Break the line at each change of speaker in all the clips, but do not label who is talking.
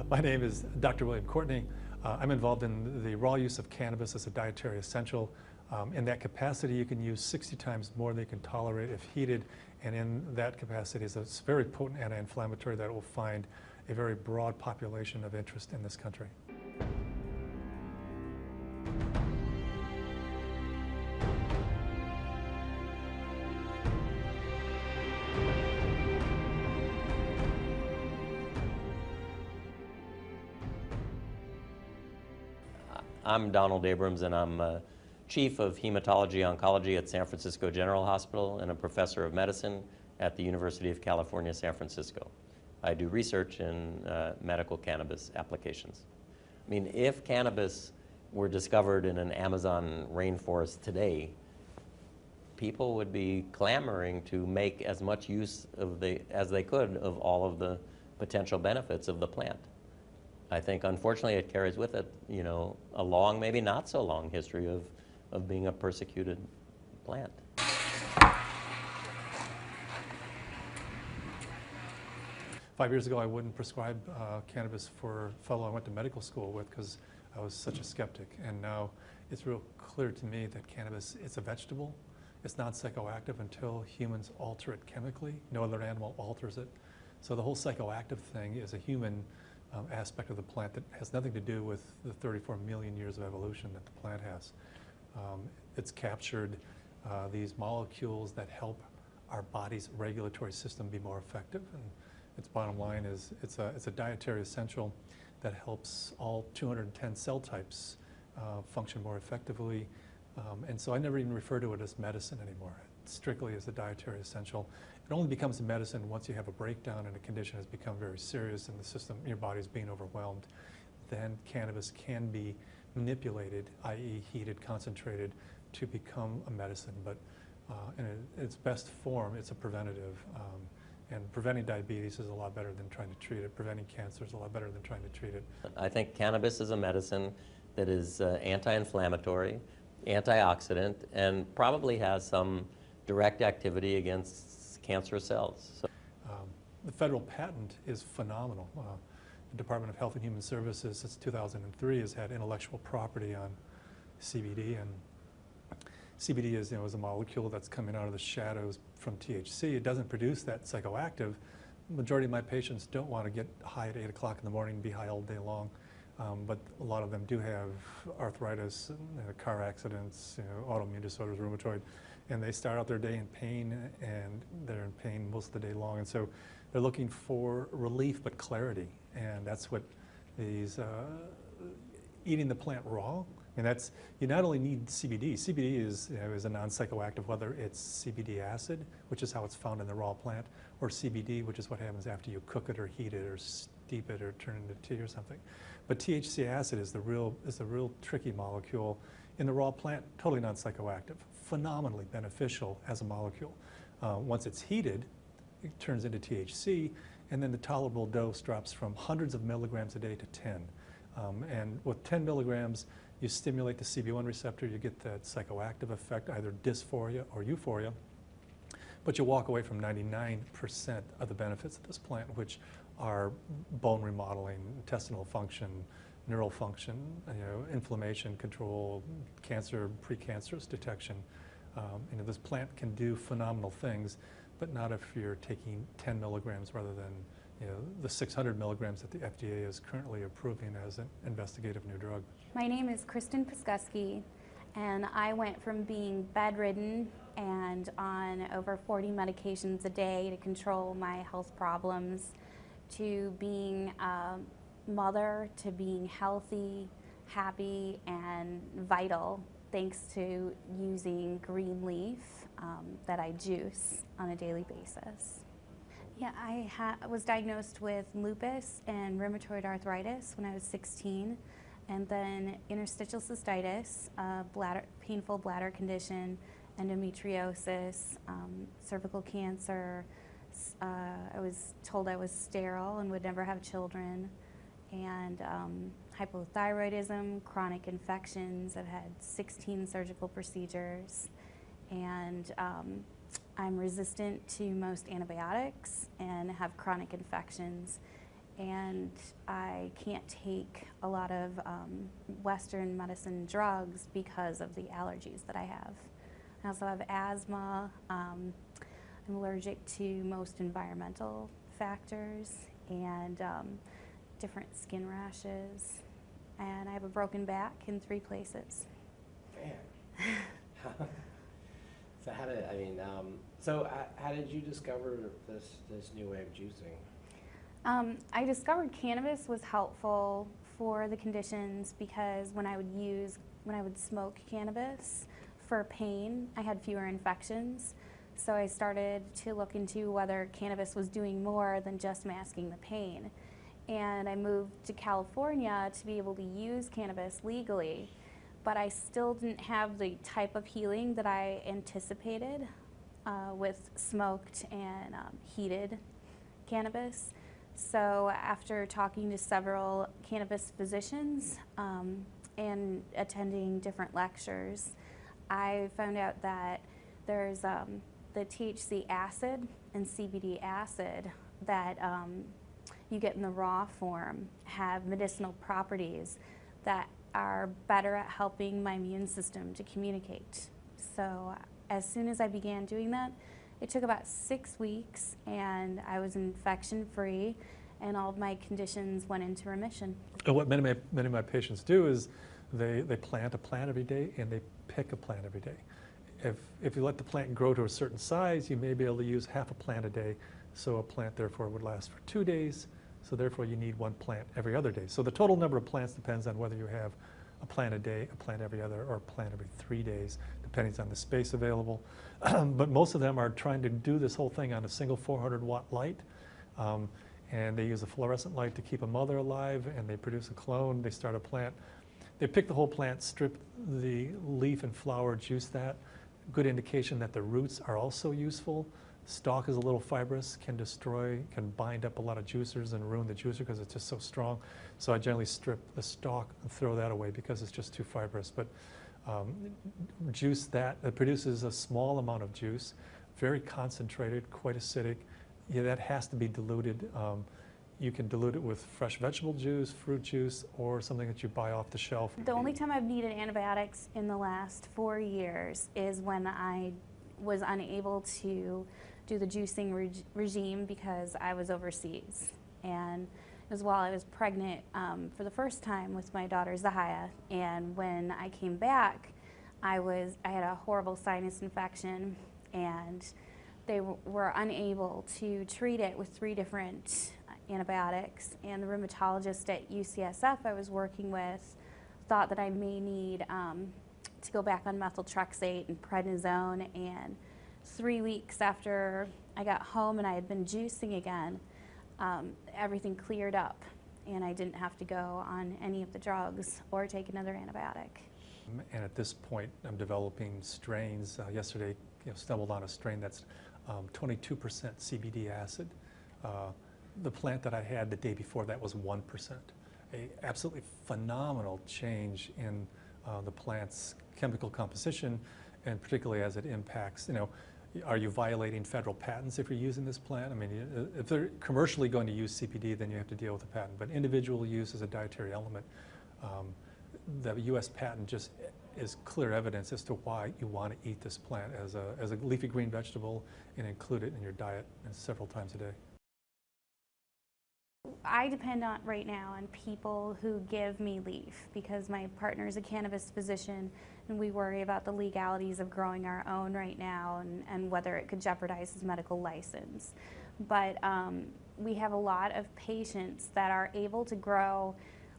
My name is Dr. William Courtney. I'm involved in the raw use of cannabis as a dietary essential. In that capacity, you can use 60 times more than you can tolerate if heated, and in that capacity is a very potent anti-inflammatory that will find a very broad population of interest in this country.
I'm Donald Abrams, and I'm Chief of Hematology Oncology at San Francisco General Hospital and a Professor of Medicine at the University of California, San Francisco. I do research in medical cannabis applications. I mean, if cannabis were discovered in an Amazon rainforest today, people would be clamoring to make as much use of as they could of all of the potential benefits of the plant. I think, unfortunately, it carries with it, you know, a long, maybe not so long history of being a persecuted plant.
5 years ago, I wouldn't prescribe cannabis for a fellow I went to medical school with because I was such a skeptic. And now it's real clear to me that cannabis is a vegetable. It's not psychoactive until humans alter it chemically. No other animal alters it. So the whole psychoactive thing is a human aspect of the plant that has nothing to do with the 34 million years of evolution that the plant has. It's captured these molecules that help our body's regulatory system be more effective, and its bottom line is it's a dietary essential that helps all 210 cell types function more effectively, and so I never even refer to it as medicine anymore. Strictly as a dietary essential. It only becomes a medicine once you have a breakdown and a condition has become very serious and the system, your body's being overwhelmed. Then cannabis can be manipulated, i.e. heated, concentrated, to become a medicine. But in its best form, it's a preventative. And preventing diabetes is a lot better than trying to treat it. Preventing cancer is a lot better than trying to treat it.
I think cannabis is a medicine that is anti-inflammatory, antioxidant, and probably has some direct activity against cancerous cells. So.
The federal patent is phenomenal. The Department of Health and Human Services since 2003 has had intellectual property on CBD, and CBD is, is a molecule that's coming out of the shadows from THC. It doesn't produce that psychoactive. The majority of my patients don't want to get high at 8 o'clock in the morning and be high all day long. But a lot of them do have arthritis, car accidents, autoimmune disorders, rheumatoid, and they start out their day in pain, and they're in pain most of the day long. And so they're looking for relief but clarity, and that's what these eating the plant raw. And that's, you not only need CBD. CBD is a non-psychoactive, whether it's CBD acid, which is how it's found in the raw plant, or CBD, which is what happens after you cook it or heat it or steep it or turn it into tea or something. But THC acid is the real tricky molecule in the raw plant, totally non-psychoactive, phenomenally beneficial as a molecule. Once it's heated, it turns into THC, and then the tolerable dose drops from hundreds of milligrams a day to 10. And with 10 milligrams, you stimulate the CB1 receptor, you get that psychoactive effect, either dysphoria or euphoria, but you walk away from 99% of the benefits of this plant, which are bone remodeling, intestinal function, neural function, inflammation control, cancer, precancerous detection. This plant can do phenomenal things, but not if you're taking 10 milligrams rather than the 600 milligrams that the FDA is currently approving as an investigative new drug.
My name is Kristen Piskuski, and I went from being bedridden and on over 40 medications a day to control my health problems to being a mother, to being healthy, happy, and vital thanks to using green leaf that I juice on a daily basis. Yeah, I was diagnosed with lupus and rheumatoid arthritis when I was 16, and then interstitial cystitis, painful bladder condition, endometriosis, cervical cancer. I was told I was sterile and would never have children, and hypothyroidism, chronic infections. I've had 16 surgical procedures, and I'm resistant to most antibiotics and have chronic infections. and I can't take a lot of Western medicine drugs because of the allergies that I have. I also have asthma. I'm allergic to most environmental factors and different skin rashes. And I have a broken back in 3 places.
Man. So how did, how did you discover this new way of juicing?
I discovered cannabis was helpful for the conditions because when I would smoke cannabis for pain, I had fewer infections. So I started to look into whether cannabis was doing more than just masking the pain. And I moved to California to be able to use cannabis legally, but I still didn't have the type of healing that I anticipated with smoked and heated cannabis. So after talking to several cannabis physicians and attending different lectures, I found out that there's the THC acid and CBD acid that you get in the raw form have medicinal properties that are better at helping my immune system to communicate. So as soon as I began doing that, it took about 6 weeks and I was infection-free and all of my conditions went into remission.
And what many of my patients do is they plant a plant every day and they pick a plant every day. If you let the plant grow to a certain size, you may be able to use half a plant a day. So a plant therefore would last for 2 days. So therefore you need 1 plant every other day. So the total number of plants depends on whether you have a plant a day, a plant every other, or a plant every 3 days, depending on the space available. But most of them are trying to do this whole thing on a single 400-watt light. And they use a fluorescent light to keep a mother alive, and they produce a clone. They start a plant. They pick the whole plant, strip the leaf and flower, juice that. Good indication that the roots are also useful. Stalk is a little fibrous, can bind up a lot of juicers and ruin the juicer because it's just so strong. So I generally strip the stalk and throw that away because it's just too fibrous. But juice that, it produces a small amount of juice, very concentrated, quite acidic. Yeah, that has to be diluted. You can dilute it with fresh vegetable juice, fruit juice, or something that you buy off the shelf.
The only time I've needed antibiotics in the last 4 years is when I was unable to do the juicing regime because I was overseas. And it was while I was pregnant for the first time with my daughter Zahaya. And when I came back, I had a horrible sinus infection, and they were unable to treat it with 3 different antibiotics. And the rheumatologist at UCSF I was working with thought that I may need to go back on methotrexate and prednisone. And 3 weeks after I got home and I had been juicing again, everything cleared up and I didn't have to go on any of the drugs or take another antibiotic.
And at this point, I'm developing strains. Yesterday, stumbled on a strain that's 22% CBD acid. The plant that I had the day before that was 1%. A absolutely phenomenal change in the plant's chemical composition, and particularly as it impacts, are you violating federal patents if you're using this plant? I mean, if they're commercially going to use CBD, then you have to deal with the patent. But individual use as a dietary element, the U.S. patent just is clear evidence as to why you want to eat this plant as a leafy green vegetable and include it in your diet several times a day.
I depend on right now on people who give me leaf because my partner is a cannabis physician and we worry about the legalities of growing our own right now and whether it could jeopardize his medical license. But we have a lot of patients that are able to grow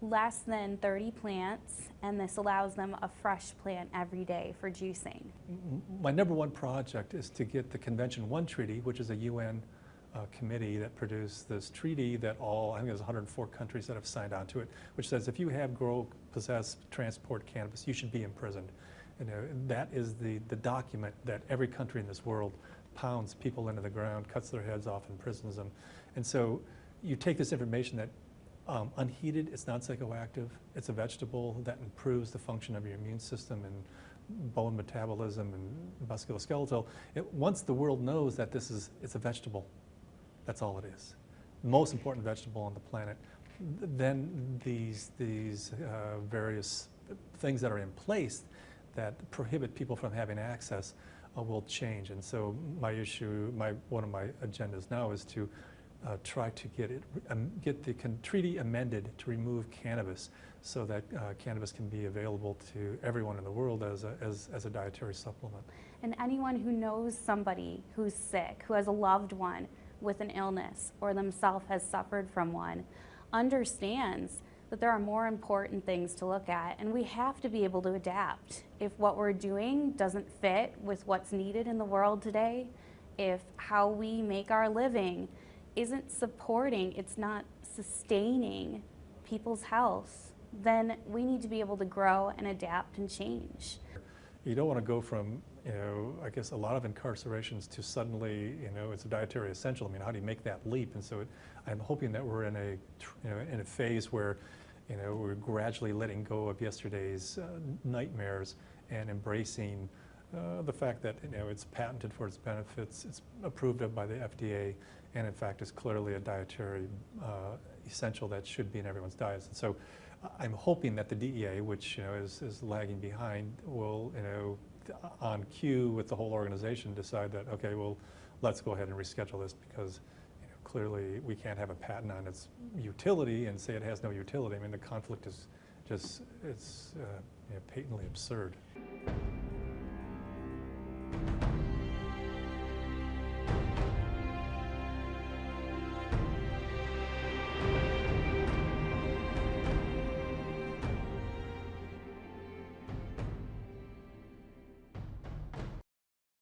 less than 30 plants, and this allows them a fresh plant every day for juicing.
My #1 project is to get the Convention 1 treaty, which is a UN committee that produced this treaty that I think there's 104 countries that have signed on to it, which says if you have, grow, possess, transport cannabis, you should be imprisoned. That is the document that every country in this world pounds people into the ground, cuts their heads off, imprisons them. And so you take this information that unheated, it's not psychoactive, it's a vegetable that improves the function of your immune system and bone metabolism and musculoskeletal. Once the world knows that it's a vegetable, that's all it is. most important vegetable on the planet, then these various things that are in place that prohibit people from having access will change. And so one of my agendas now is to try to get the treaty amended to remove cannabis, so that cannabis can be available to everyone in the world as a dietary supplement.
And anyone who knows somebody who's sick, who has a loved one with an illness, or themselves has suffered from one, understands that there are more important things to look at, and we have to be able to adapt. If what we're doing doesn't fit with what's needed in the world today, if how we make our living isn't supporting, it's not sustaining people's health, then we need to be able to grow and adapt and change.
You don't want to go from, I guess a lot of incarcerations to suddenly, it's a dietary essential. I mean, how do you make that leap? And so I'm hoping that we're in a phase where, we're gradually letting go of yesterday's nightmares and embracing the fact that, it's patented for its benefits, it's approved of by the FDA, and in fact is clearly a dietary essential that should be in everyone's diets. And so I'm hoping that the DEA, which is lagging behind, will on cue with the whole organization decide that, okay, well, let's go ahead and reschedule this, because clearly we can't have a patent on its utility and say it has no utility. I mean, the conflict is just, it's patently absurd.